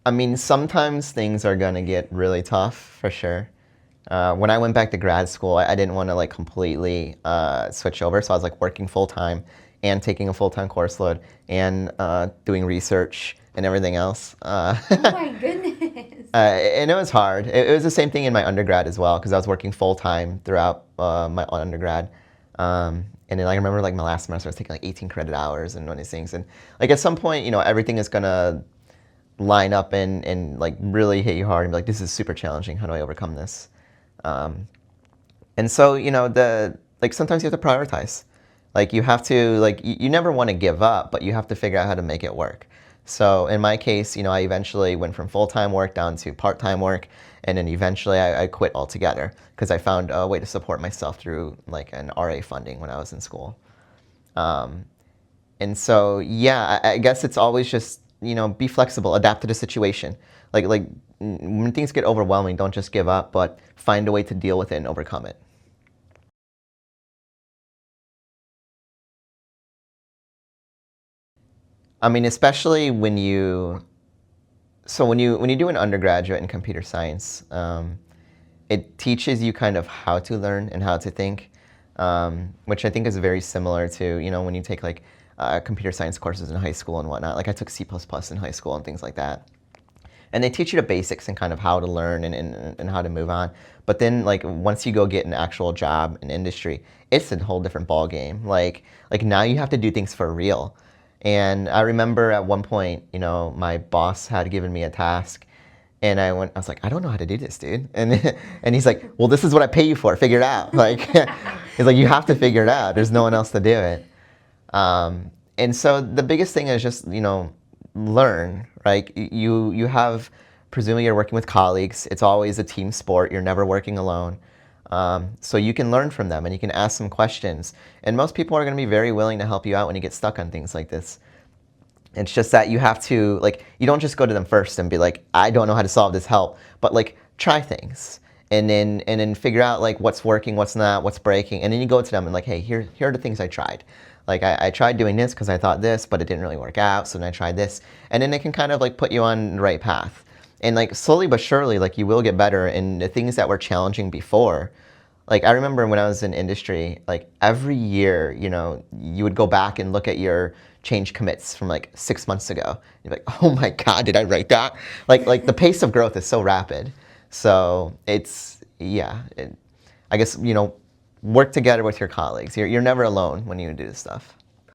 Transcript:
I mean, sometimes things are gonna get really tough, for sure. When I went back to grad school, I didn't want to like completely switch over, so I was like working full time and taking a full time course load and doing research and everything else. Oh my goodness. And it was hard. It was the same thing in my undergrad as well because I was working full time throughout my undergrad. And then like, I remember like my last semester I was taking like 18 credit hours and one of these things. And like at some point, everything is gonna line up and like really hit you hard and be like, this is super challenging. How do I overcome this? Um, and so, the like sometimes you have to prioritize. Like you have to like you never want to give up, but you have to figure out how to make it work. So in my case, I eventually went from full-time work down to part-time work, and then eventually I quit altogether because I found a way to support myself through like an RA funding when I was in school. Um, and so yeah, I guess it's always just be flexible, adapt to the situation. Like when things get overwhelming, don't just give up, but find a way to deal with it and overcome it. I mean, especially when you do an undergraduate in computer science, it teaches you kind of how to learn and how to think, which I think is very similar to when you take like computer science courses in high school and whatnot. Like I took C++ in high school and things like that. And they teach you the basics and kind of how to learn and how to move on. But then like once you go get an actual job in industry, it's a whole different ball game. Like now you have to do things for real. And I remember at one point, my boss had given me a task and I was like, I don't know how to do this, dude. And and he's like, well, this is what I pay you for. Figure it out. Like he's like, you have to figure it out. There's no one else to do it. And so the biggest thing is just, learn, right? You have, presumably you're working with colleagues. It's always a team sport. You're never working alone. So you can learn from them and you can ask some questions. And most people are going to be very willing to help you out when you get stuck on things like this. It's just that you have to, like, you don't just go to them first and be like, I don't know how to solve this, help. But like, try things. And then figure out like what's working, what's not, what's breaking. And then you go to them and like, hey, here are the things I tried. Like I tried doing this because I thought this, but it didn't really work out. So then I tried this. And then they can kind of like put you on the right path. And like slowly but surely, like you will get better. And the things that were challenging before, like I remember when I was in industry, like every year, you would go back and look at your change commits from like 6 months ago. You're like, oh my God, did I write that? Like the pace of growth is so rapid. So it's, yeah, I guess, work together with your colleagues. You're never alone when you do this stuff.